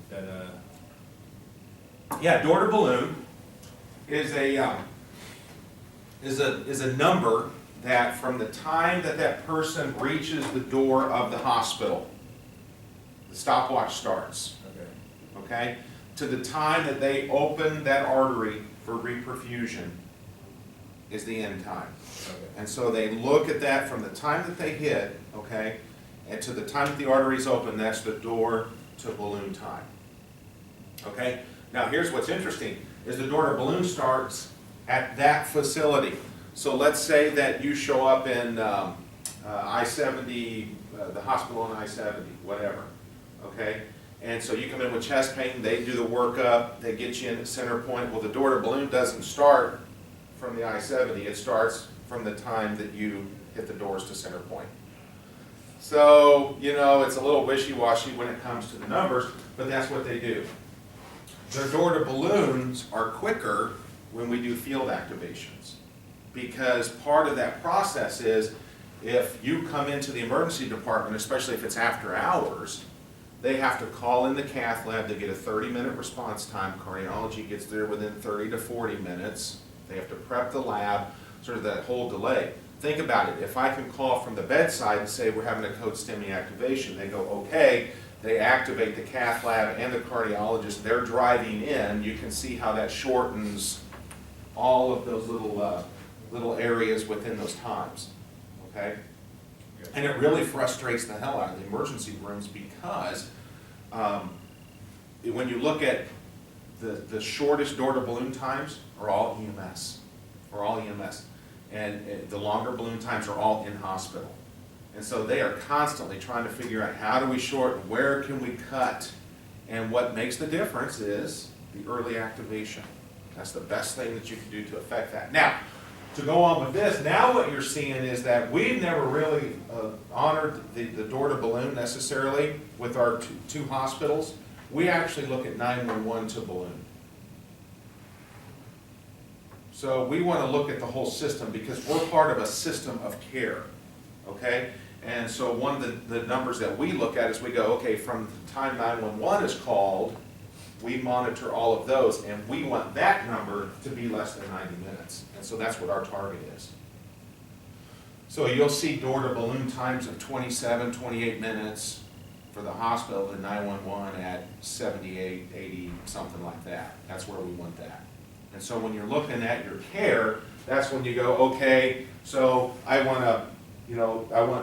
That, Yeah, door to balloon is a number that from the time that that person reaches the door of the hospital, the stopwatch starts, okay. okay, to the time that they open that artery for reperfusion is the end time. Okay. And so they look at that from the time that they hit, okay, and to the time that the artery's open, that's the door to balloon time. Okay? Now here's what's interesting, is the door to balloon starts at that facility. So let's say that you show up in I-70, the hospital on I-70, whatever, okay? And so you come in with chest pain, they do the workup, they get you in at center point. Well, the door to balloon doesn't start from the I-70, it starts from the time that you hit the doors to center point. So, you know, it's a little wishy-washy when it comes to the numbers, but that's what they do. Their door to balloons are quicker when we do field activations, because part of that process is if you come into the emergency department, especially if it's after hours, they have to call in the cath lab, they get a 30-minute response time, cardiology gets there within 30 to 40 minutes, they have to prep the lab, sort of that whole delay. Think about it, if I can call from the bedside and say we're having a code STEMI activation, they go, okay, they activate the cath lab and the cardiologist, they're driving in, you can see how that shortens all of those little areas within those times, okay? And it really frustrates the hell out of the emergency rooms because when you look at the shortest door to balloon times are all EMS, and the longer balloon times are all in hospital. And so they are constantly trying to figure out how do we shorten, where can we cut, and what makes the difference is the early activation. That's the best thing that you can do to affect that. Now, to go on with this, now what you're seeing is that we've never really honored the door to balloon necessarily with our two hospitals. We actually look at 911 to balloon. So we want to look at the whole system because we're part of a system of care, okay? And so one of the numbers that we look at is we go, okay, from the time 911 is called, we monitor all of those, and we want that number to be less than 90 minutes. And so that's what our target is. So you'll see door to balloon times of 27, 28 minutes for the hospital, and 911 at 78, 80, something like that. That's where we want that. And so when you're looking at your care, that's when you go, okay, so I want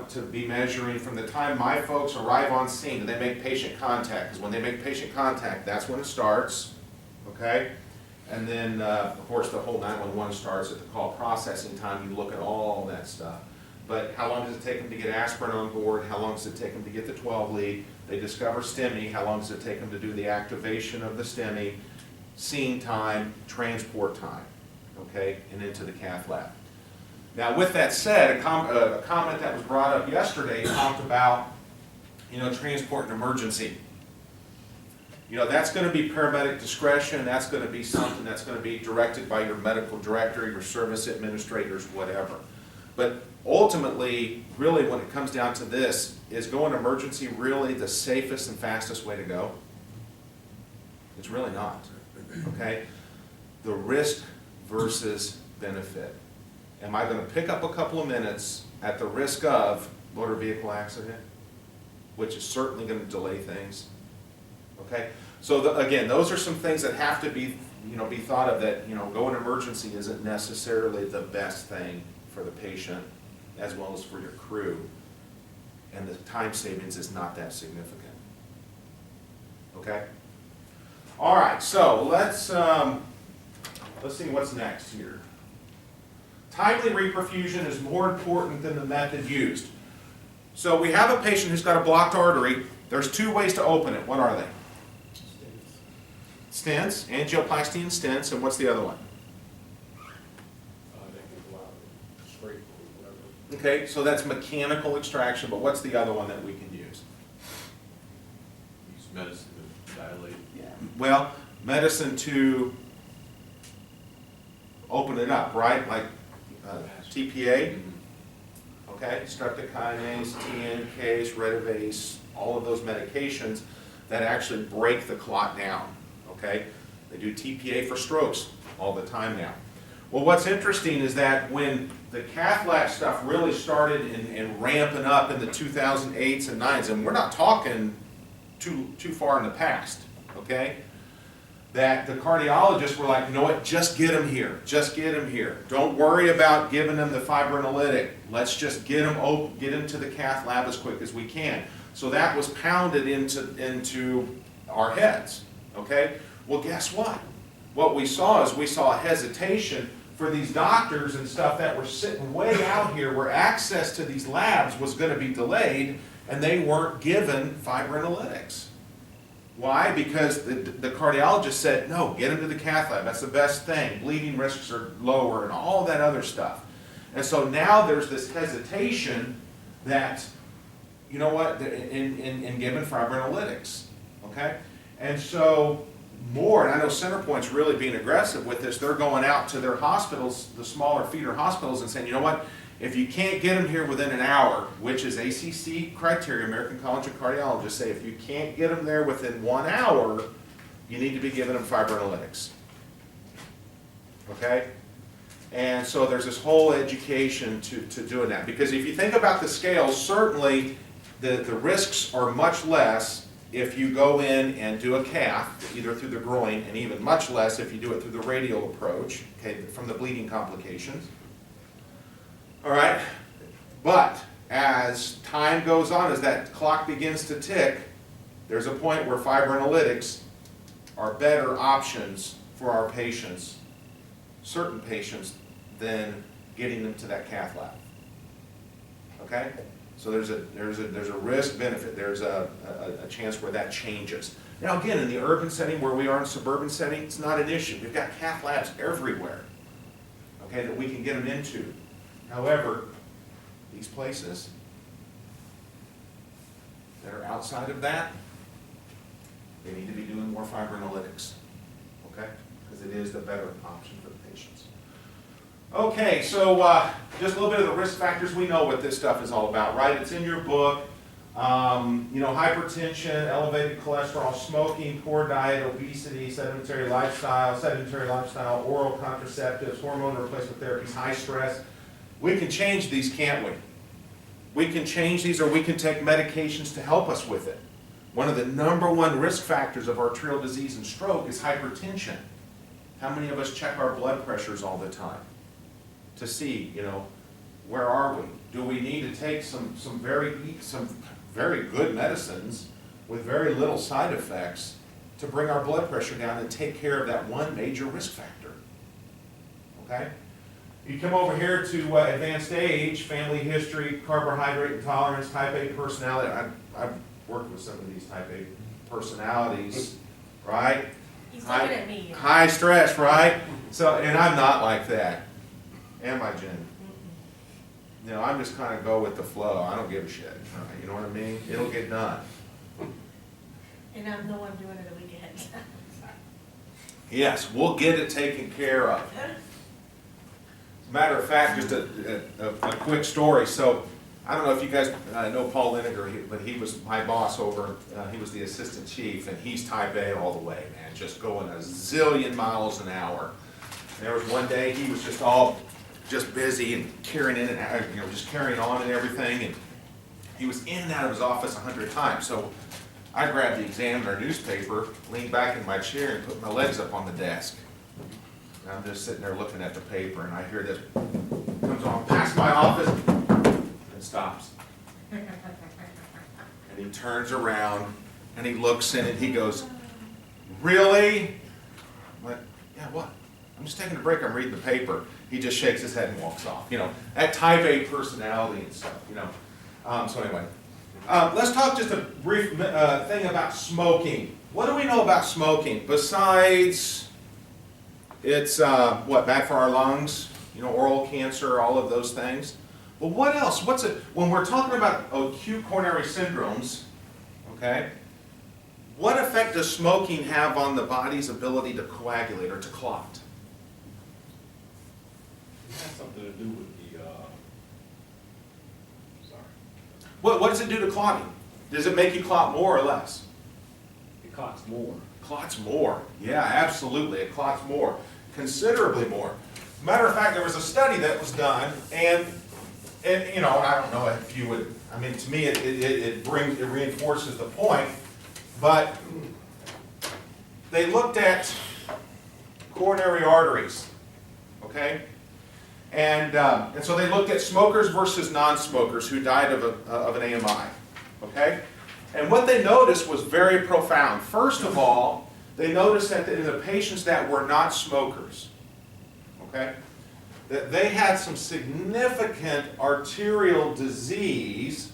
to be measuring from the time my folks arrive on scene, do they make patient contact? Because when they make patient contact, that's when it starts, okay? And then, of course, the whole 911 starts at the call processing time. You look at all that stuff. But how long does it take them to get aspirin on board? How long does it take them to get the 12 lead? They discover STEMI. How long does it take them to do the activation of the STEMI? Scene time, transport time, okay, and into the cath lab. Now, with that said, a comment that was brought up yesterday talked about, transport and emergency. That's going to be paramedic discretion. That's going to be something that's going to be directed by your medical director, your service administrators, whatever. But ultimately, really, when it comes down to this, is going emergency really the safest and fastest way to go? It's really not. Okay? The risk versus benefit. Am I going to pick up a couple of minutes at the risk of motor vehicle accident, which is certainly going to delay things? Okay? So again, those are some things that have to be thought of, that going emergency isn't necessarily the best thing for the patient as well as for your crew, and the time savings is not that significant. Okay? All right, so let's see what's next here. Timely reperfusion is more important than the method used. So we have a patient who's got a blocked artery. There's two ways to open it. What are they? Stents, angioplasty and stents, and what's the other one? Okay, so that's mechanical extraction, but what's the other one that we can use? Use medicine to dilate. Yeah. Well, medicine to open it up, right? Like TPA, okay, streptokinase, TNCase, Retivase, all of those medications. that actually break the clot down, okay? They do TPA for strokes all the time now. Well, what's interesting is that when the cath lab stuff really started and ramping up in the 2008s and 9s, and we're not talking too far in the past, okay? That the cardiologists were like, you know what, just get him here, just get him here. Don't worry about giving him the fibrinolytic. Let's just get him open, get him to the cath lab as quick as we can. So that was pounded into our heads, okay? Well, guess what? What we saw is we saw a hesitation for these doctors and stuff that were sitting way out here where access to these labs was going to be delayed, and they weren't given fibrinolytics. Why? Because the cardiologist said, no, get him to the cath lab. That's the best thing. Bleeding risks are lower and all that other stuff. And so now there's this hesitation that, you know what, in giving fibrinolytics, okay? And so more, and I know CenterPoint's really being aggressive with this, they're going out to their hospitals, the smaller feeder hospitals, and saying, you know what, if you can't get them here within an hour, which is ACC criteria, American College of Cardiologists say if you can't get them there within 1 hour, you need to be giving them fibrinolytics. Okay? And so there's this whole education to doing that. Because if you think about the scales, certainly the risks are much less if you go in and do a cath, either through the groin, and even much less if you do it through the radial approach, okay, from the bleeding complications. All right, but as time goes on, as that clock begins to tick, there's a point where fibrinolytics are better options for our patients, certain patients, than getting them to that cath lab. Okay, so there's a risk benefit. There's a chance where that changes. Now again, in the urban setting where we are in suburban setting, it's not an issue. We've got cath labs everywhere, okay, that we can get them into. However, these places that are outside of that, they need to be doing more fibrinolytics, okay? Because it is the better option for the patients. Okay, so just a little bit of the risk factors. We know what this stuff is all about, right? It's in your book. You know, hypertension, elevated cholesterol, smoking, poor diet, obesity, sedentary lifestyle, oral contraceptives, hormone replacement therapies, high stress. We can change these, can't we? We can change these, or we can take medications to help us with it. One of the #1 risk factors of arterial disease and stroke is hypertension. How many of us check our blood pressures all the time to see, you know, where are we? Do we need to take some very good medicines with very little side effects to bring our blood pressure down and take care of that one major risk factor? Okay? You come over here to advanced age, family history, carbohydrate intolerance, type A personality. I've worked with some of these type A personalities, right? He's looking at me. High stress, right? So, and I'm not like that. Am I, Jen? You know, I'm just kind of go with the flow. I don't give a shit. Right? You know what I mean? It'll get done. And I know I'm doing it a week ahead. Yes, we'll get it taken care of. Matter of fact, just a quick story. So, I don't know if you guys know Paul Lineker, but he was my boss over, he was the assistant chief, and he's type A all the way, man, just going a zillion miles an hour. And there was one day he was just busy and carrying in and out, you know, just carrying on and everything, and he was in and out of his office 100 times. So I grabbed the Examiner newspaper, leaned back in my chair, and put my legs up on the desk. And I'm just sitting there looking at the paper, and I hear this, comes on past my office, and stops. And he turns around, and he looks in, and he goes, "Really?" I went, "Yeah, what? I'm just taking a break, I'm reading the paper." He just shakes his head and walks off. You know, that type A personality and stuff, you know. So anyway, let's talk just a brief thing about smoking. What do we know about smoking? Besides, it's, bad for our lungs, you know, oral cancer, all of those things. But what else? When we're talking about acute coronary syndromes, okay, what effect does smoking have on the body's ability to coagulate or to clot? It has something to do with the, sorry. What does it do to clotting? Does it make you clot more or less? clots more. Clots more. Yeah, absolutely. It clots more. Considerably more. Matter of fact, there was a study that was done, and you know, I don't know if you would, I mean, to me, it reinforces the point, but they looked at coronary arteries, okay? And so they looked at smokers versus non-smokers who died of an AMI, okay? And what they noticed was very profound. First of all, they noticed that in the patients that were not smokers, okay, that they had some significant arterial disease,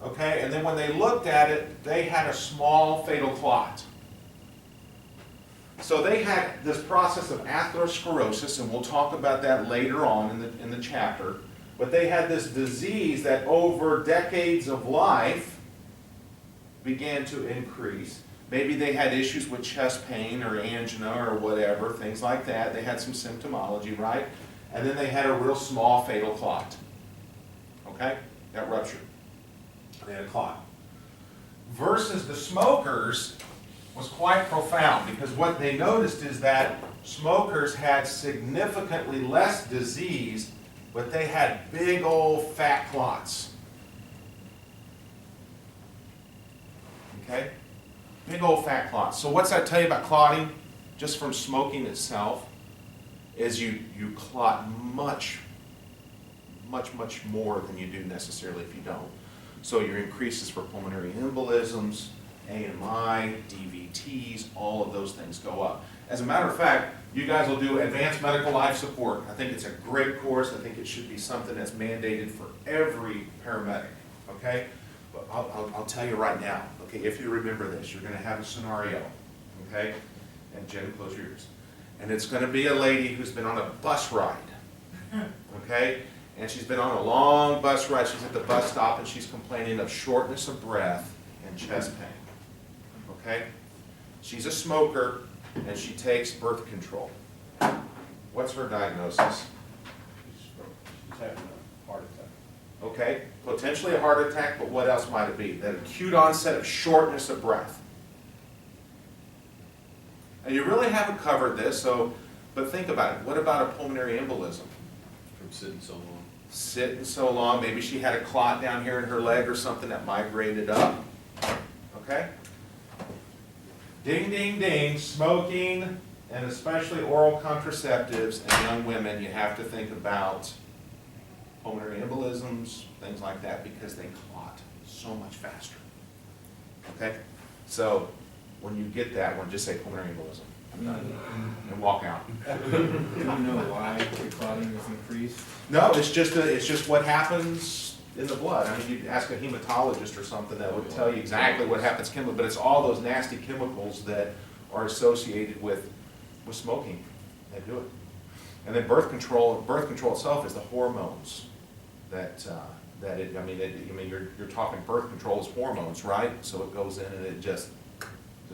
okay, and then when they looked at it, they had a small fatal clot. So they had this process of atherosclerosis, and we'll talk about that later on in the chapter, but they had this disease that over decades of life began to increase. Maybe they had issues with chest pain or angina or whatever, things like that. They had some symptomology, right? And then they had a real small fatal clot, okay? That ruptured. They had a clot. Versus the smokers was quite profound, because what they noticed is that smokers had significantly less disease, but they had big old fat clots. Okay? Big old fat clots. So what's that tell you about clotting? Just from smoking itself, is you clot much more than you do necessarily if you don't. So your increases for pulmonary embolisms, AMI, DVTs, all of those things go up. As a matter of fact, you guys will do advanced medical life support. I think it's a great course. I think it should be something that's mandated for every paramedic, okay? But I'll tell you right now, okay, if you remember this, you're going to have a scenario, okay? And Jen, close your ears. And it's going to be a lady who's been on a bus ride, okay? And she's been on a long bus ride. She's at the bus stop and she's complaining of shortness of breath and chest pain, okay? She's a smoker and she takes birth control. What's her diagnosis? She's having a heart attack. Okay, potentially a heart attack, but what else might it be? That acute onset of shortness of breath. And you really haven't covered this, but think about it. What about a pulmonary embolism? From sitting so long. Sitting so long, maybe she had a clot down here in her leg or something that migrated up. Okay? Ding, ding, ding, smoking, and especially oral contraceptives and young women, you have to think about pulmonary embolisms, things like that, because they clot so much faster. Okay? So, when you get that one, just say pulmonary embolism. I'm done. And walk out. Do you know why the clotting is increased? No, it's just what happens in the blood. I mean, you ask a hematologist or something that would tell you exactly what happens chemically, but it's all those nasty chemicals that are associated with smoking that do it. And then birth control itself is the hormones you're talking birth control is hormones, right? So it goes in and it just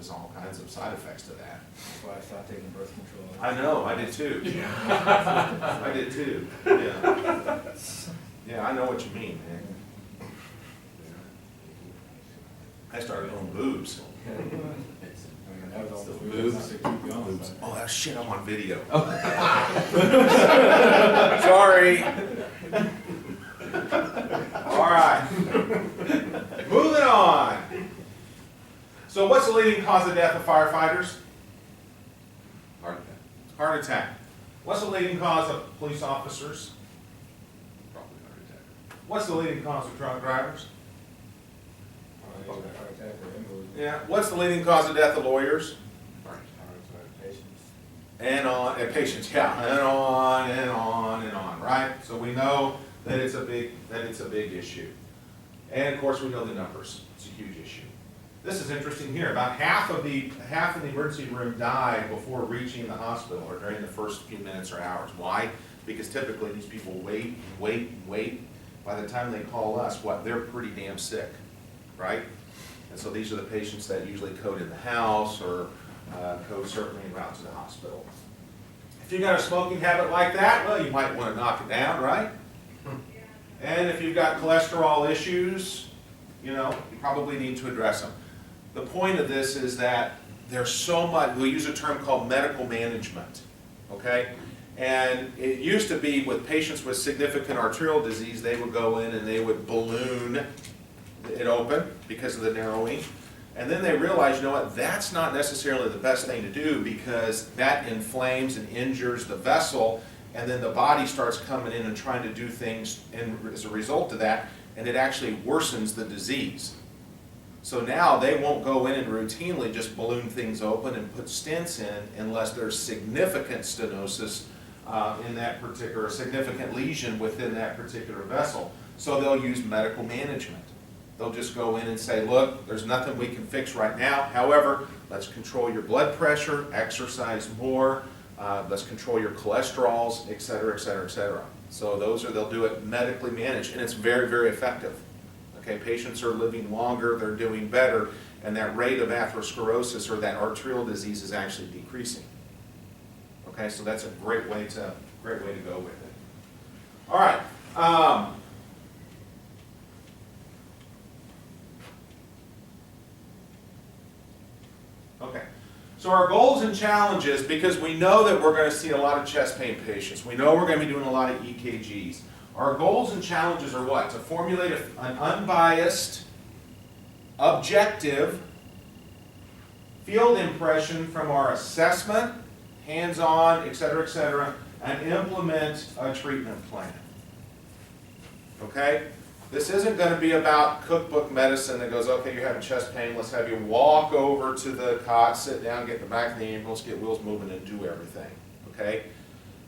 all kinds of side effects to that. That's why I stopped taking birth control. I know, I did too. I did too, yeah. Yeah, I know what you mean, man. I started on boobs. That was all the Boobs. to keep going. Oh, that shit, I'm on video. Sorry. All right. Moving on. So what's the leading cause of death of firefighters? Heart attack. Heart attack. What's the leading cause of police officers? Probably heart attack. What's the leading cause of drunk drivers? Heart attack or embolism. Yeah. What's the leading cause of death of lawyers? Heart Patients. And on, and patients, yeah, and on and on and on, right? So we know that it's a big issue. And of course we know the numbers. It's a huge issue. This is interesting here. About half in the emergency room die before reaching the hospital or during the first few minutes or hours. Why? Because typically these people wait. By the time they call us, they're pretty damn sick, right? And so these are the patients that usually code in the house or code certainly en route to the hospital. If you've got a smoking habit like that, well, you might want to knock it down, right? And if you've got cholesterol issues, you probably need to address them. the point of this is that there's so much, we'll use a term called medical management, okay? And it used to be with patients with significant arterial disease, they would go in and they would balloon it open because of the narrowing. And then they realized, you know what, that's not necessarily the best thing to do because that inflames and injures the vessel, and then the body starts coming in and trying to do things as a result of that, and it actually worsens the disease. So now they won't go in and routinely just balloon things open and put stents in unless there's significant stenosis in that particular, significant lesion within that particular vessel. So they'll use medical management. They'll just go in and say, look, there's nothing we can fix right now. However, let's control your blood pressure, exercise more, let's control your cholesterols, et cetera, et cetera, et cetera. So they'll do it medically managed, and it's very, very effective. Okay, patients are living longer, they're doing better, and that rate of atherosclerosis or that arterial disease is actually decreasing. Okay, so that's a great way to go with it. All right. Okay, so our goals and challenges, because we know that we're going to see a lot of chest pain patients, we know we're going to be doing a lot of EKGs. Our goals and challenges are what? To formulate an unbiased, objective field impression from our assessment, hands-on, et cetera, and implement a treatment plan. Okay? This isn't going to be about cookbook medicine that goes, okay, you're having chest pain, let's have you walk over to the cot, sit down, get in the back of the ambulance, get wheels moving, and do everything. Okay?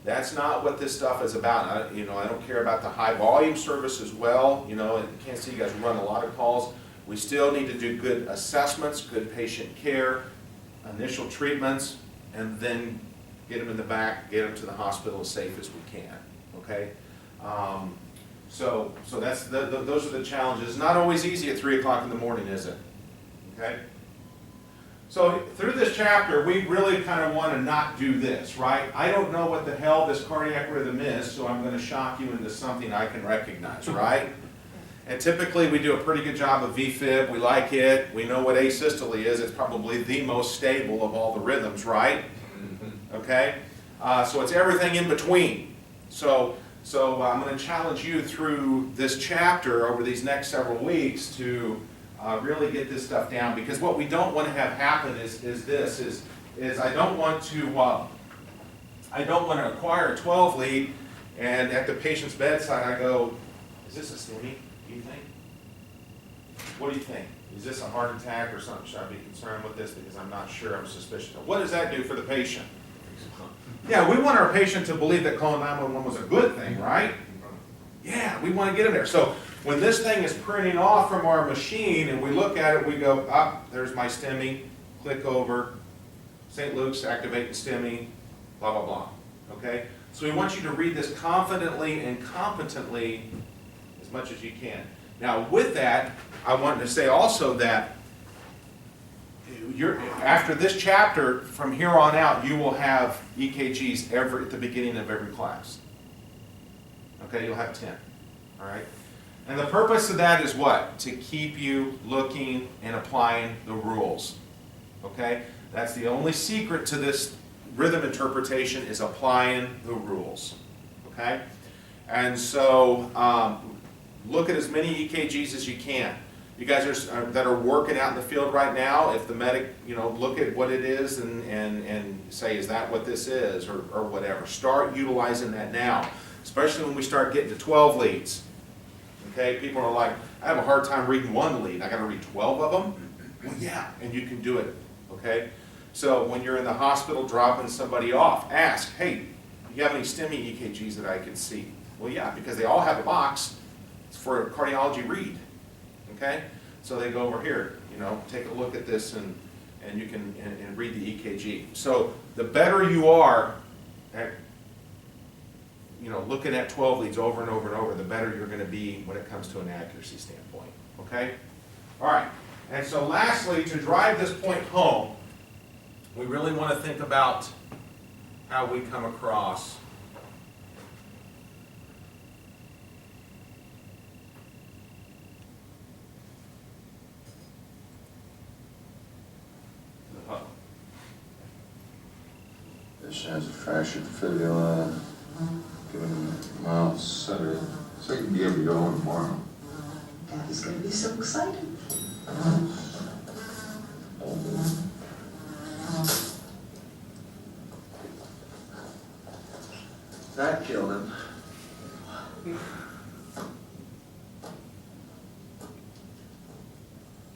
That's not what this stuff is about. I don't care about the high volume service as well. I can't see you guys run a lot of calls. We still need to do good assessments, good patient care, initial treatments, and then get them in the back, get them to the hospital as safe as we can. Okay? So that's those are the challenges. It's not always easy at 3 o'clock in the morning, is it? Okay? So through this chapter, we really kind of want to not do this, right? I don't know what the hell this cardiac rhythm is, so I'm going to shock you into something I can recognize, right? And typically we do a pretty good job of VFib. We like it. We know what asystole is. It's probably the most stable of all the rhythms, right? Okay? So it's everything in between. So I'm going to challenge you through this chapter over these next several weeks to really get this stuff down, because what we don't want to have happen is I don't want to acquire a 12 lead and at the patient's bedside I go, is this a STEMI, do you think? What do you think? Is this a heart attack or something? Should I be concerned with this because I'm not sure, I'm suspicious? What does that do for the patient? Yeah, we want our patient to believe that calling 911 was a good thing, right? Yeah, we want to get them there. So when this thing is printing off from our machine and we look at it, we go, there's my STEMI, click over, St. Luke's, activate the STEMI, blah, blah, blah. Okay? So we want you to read this confidently and competently as much as you can. Now with that, I wanted to say also that after this chapter, from here on out, you will have EKGs at the beginning of every class. Okay, you'll have 10. All right? And the purpose of that is what? To keep you looking and applying the rules. Okay? That's the only secret to this rhythm interpretation, is applying the rules. Okay? And so look at as many EKGs as you can. You guys that are working out in the field right now, if the medic, look at what it is and say, is that what this is, or whatever. Start utilizing that now, especially when we start getting to 12 leads. Okay, people are like, I have a hard time reading one lead. I got to read 12 of them? Well, yeah, and you can do it. Okay, so when you're in the hospital dropping somebody off, ask, hey, do you have any STEMI EKGs that I can see? Well, yeah, because they all have a box. It's for a cardiology read. Okay, so they go over here, take a look at this and you can and read the EKG. So the better you are at looking at 12 leads over and over and over, the better you're going to be when it comes to an accuracy standpoint. Okay? All right. And so lastly, to drive this point home, we really want to think about how we come across Patient has a fractured fibula, give him a mild sedative, so he can be able to go home tomorrow. That is gonna be so exciting. That killed him.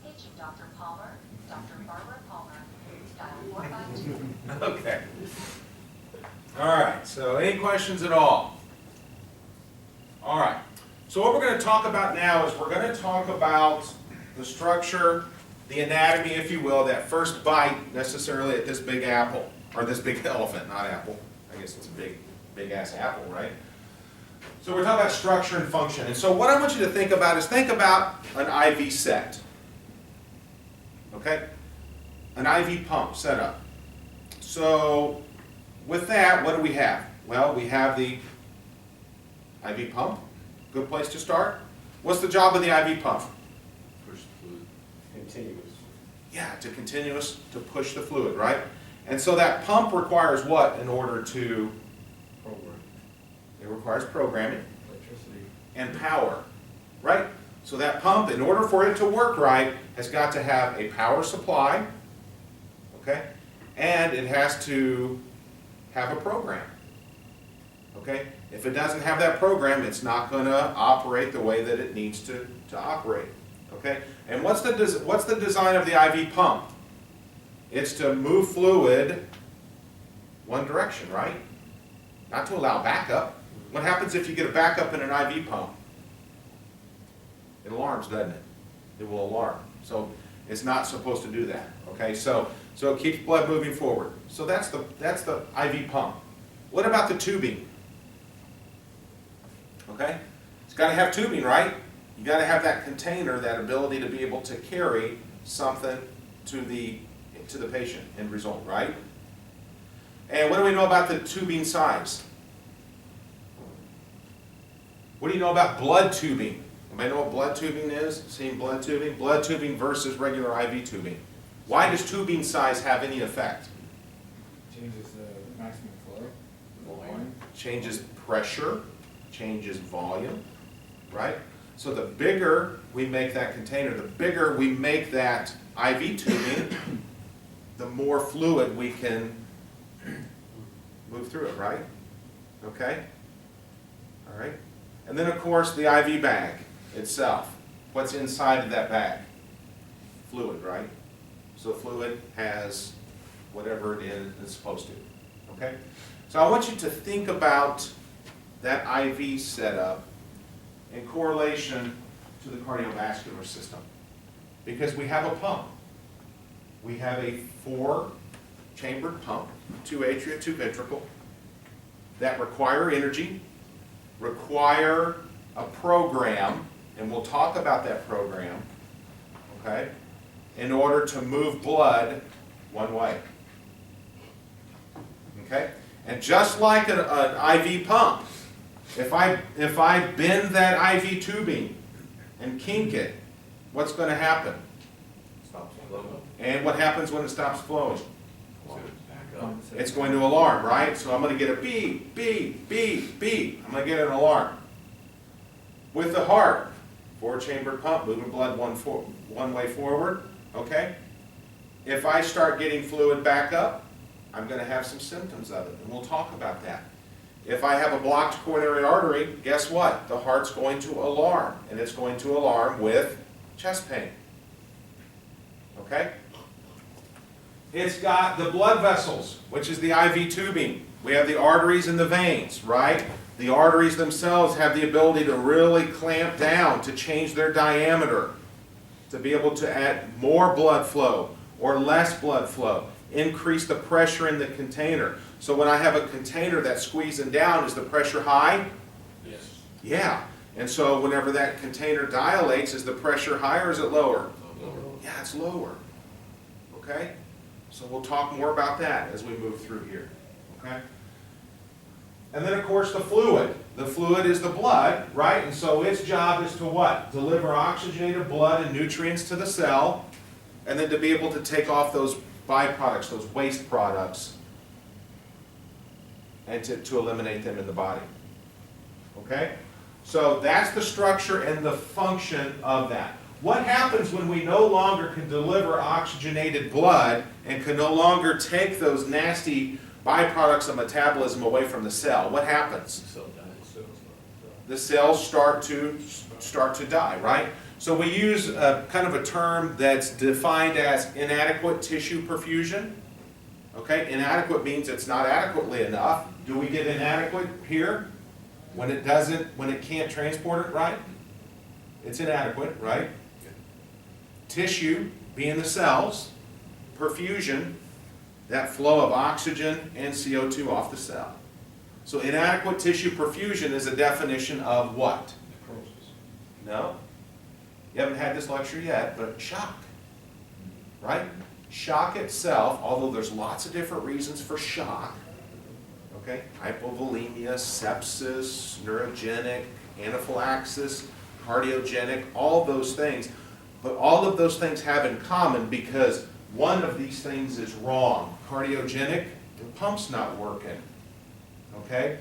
Paging Dr. Palmer, Dr. Barbara Palmer, dial 452. Okay. All right, so any questions at all? All right, so what we're going to talk about now is we're going to talk about the structure, the anatomy, if you will, that first bite necessarily at this big apple, or this big elephant, not apple. I guess it's a big ass apple, right? So we're talking about structure and function. And so what I want you to think about is think about an IV set. Okay? An IV pump set up. So with that, what do we have? Well, we have the IV pump. Good place to start. What's the job of the IV pump? Push the fluid. Continuous. Yeah, to push the fluid, right? And so that pump requires what in order to, Program. it requires programming Electricity. and power, right? So that pump, in order for it to work right, has got to have a power supply, okay? And it has to have a program, okay? If it doesn't have that program, it's not gonna operate the way that it needs to operate, okay? And what's the design of the IV pump? It's to move fluid one direction, right? Not to allow backup. What happens if you get a backup in an IV pump? It alarms, doesn't it? It will alarm. So it's not supposed to do that, okay? So it keeps blood moving forward. So that's the IV pump. What about the tubing? Okay? It's got to have tubing, right? You got to have that container, that ability to be able to carry something to the patient end result, right? And what do we know about the tubing size? What do you know about blood tubing? Anybody know what blood tubing is? Seen blood tubing? Blood tubing versus regular IV tubing. Why does tubing size have any effect? Changes the maximum flow. Volume. Changes pressure, changes volume, right? So the bigger we make that container, the bigger we make that IV tubing, the more fluid we can move through it, right? Okay? All right? And then, of course, the IV bag itself. What's inside of that bag? Fluid, right? So fluid has whatever it is it's supposed to. Okay? So I want you to think about that IV setup in correlation to the cardiovascular system. Because we have a pump. We have a 4-chambered pump, 2 atria, 2 ventricle, that require energy, require a program, and we'll talk about that program, okay, in order to move blood one way. Okay? And just like an IV pump, if I bend that IV tubing and kink it, what's going to happen? Stops flowing. And what happens when it stops flowing? So back up. It's going to alarm, right? So I'm going to get a beep, beep, beep, beep. I'm going to get an alarm. With the heart, 4-chambered pump, moving blood one way forward, okay? If I start getting fluid back up, I'm going to have some symptoms of it, and we'll talk about that. If I have a blocked coronary artery, guess what? The heart's going to alarm, and it's going to alarm with chest pain. Okay? It's got the blood vessels, which is the IV tubing. We have the arteries and the veins, right? The arteries themselves have the ability to really clamp down, to change their diameter, to be able to add more blood flow or less blood flow, increase the pressure in the container. So when I have a container that's squeezing down, is the pressure high? Yes. Yeah. And so whenever that container dilates, is the pressure higher or is it lower? Lower. Yeah, it's lower. Okay? So we'll talk more about that as we move through here. Okay? And then, of course, the fluid. The fluid is the blood, right? And so its job is to what? Deliver oxygenated blood and nutrients to the cell, and then to be able to take off those byproducts, those waste products, and to eliminate them in the body. Okay? So that's the structure and the function of that. What happens when we no longer can deliver oxygenated blood and can no longer take those nasty byproducts of metabolism away from the cell? What happens? Cell dies, cells die. The cells start to die, right? So we use kind of a term that's defined as inadequate tissue perfusion. Okay, inadequate means it's not adequately enough. Do we get inadequate here? When it can't transport it, right? It's inadequate, right? Tissue, being the cells, perfusion, that flow of oxygen and CO2 off the cell. So inadequate tissue perfusion is a definition of what? Necrosis. No. You haven't had this lecture yet, but shock. Right? Shock itself, although there's lots of different reasons for shock, okay? Hypovolemia, sepsis, neurogenic, anaphylaxis, cardiogenic, all those things. But all of those things have in common because one of these things is wrong. Cardiogenic, the pump's not working, okay?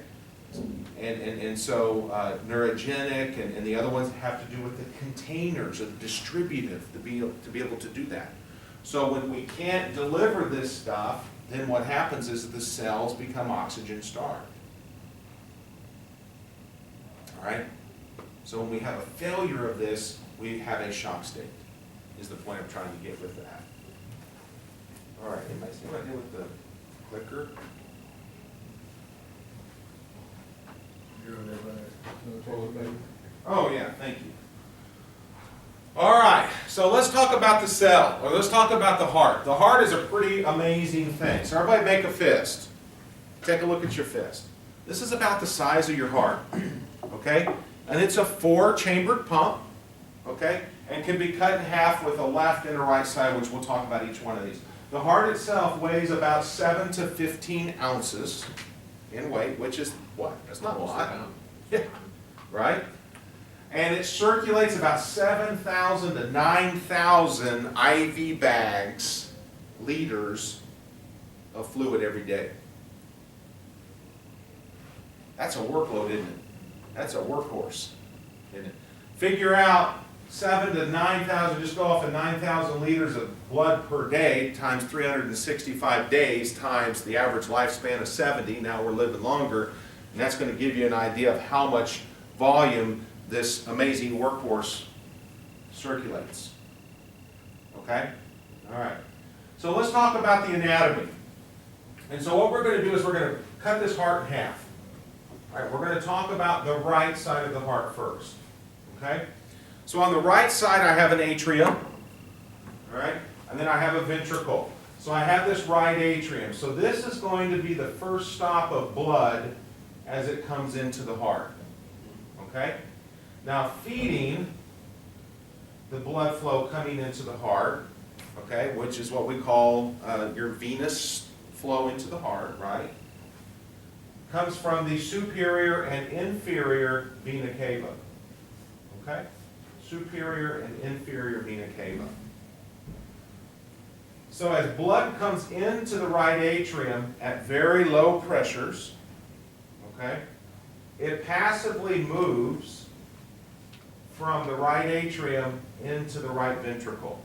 And so neurogenic and the other ones have to do with the containers, or the distributive, to be able to do that. So when we can't deliver this stuff, then what happens is that the cells become oxygen starved. All right? So when we have a failure of this, we have a shock state, is the point I'm trying to get with that. All right, anybody see what I did with the clicker? You're on there, but Oh, yeah, thank you. All right, so let's talk about the cell, or let's talk about the heart. The heart is a pretty amazing thing. So everybody make a fist. Take a look at your fist. This is about the size of your heart, okay? And it's a 4-chambered pump, okay? And can be cut in half with a left and a right side, which we'll talk about each one of these. The heart itself weighs about 7 to 15 ounces in weight, which is what? That's not a lot. Yeah, right? And it circulates about 7,000 to 9,000 IV bags, liters of fluid every day. That's a workload, isn't it? That's a workhorse, isn't it? Figure out 7 to 9,000, just go off of 9,000 liters of blood per day times 365 days times the average lifespan of 70. Now we're living longer, and that's going to give you an idea of how much volume this amazing workhorse circulates. Okay? All right. So let's talk about the anatomy. And so what we're going to do is we're going to cut this heart in half. All right, we're going to talk about the right side of the heart first. Okay? So on the right side I have an atrium. All right? And then I have a ventricle. So I have this right atrium. So this is going to be the first stop of blood as it comes into the heart. Okay? Now feeding the blood flow coming into the heart, okay, which is what we call your venous flow into the heart, right, comes from the superior and inferior vena cava. Okay? Superior and inferior vena cava. So as blood comes into the right atrium at very low pressures, okay, it passively moves from the right atrium into the right ventricle.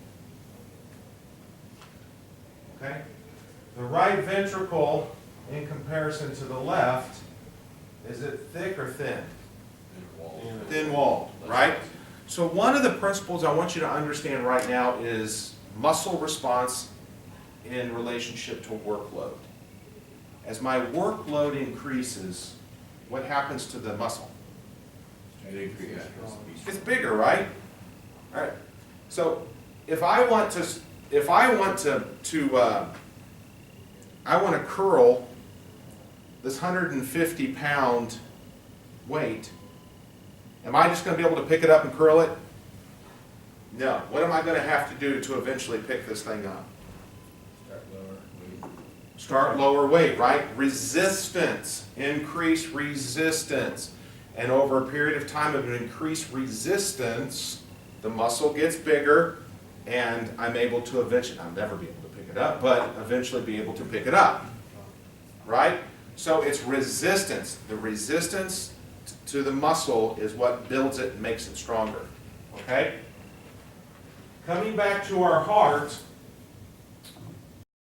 Okay? The right ventricle, in comparison to the left, is it thick or thin? Thin-walled, right? So one of the principles I want you to understand right now is muscle response in relationship to workload. As my workload increases, what happens to the muscle? It's bigger, right? All right. So if I want to curl this 150-pound weight, am I just going to be able to pick it up and curl it? No. What am I going to have to do to eventually pick this thing up? Start lower weight, right? Resistance. Increase resistance. And over a period of time of increased resistance, the muscle gets bigger, and I'm able to eventually, I'll never be able to pick it up, but eventually be able to pick it up. Right? So it's resistance. The resistance to the muscle is what builds it and makes it stronger. Okay? Coming back to our heart,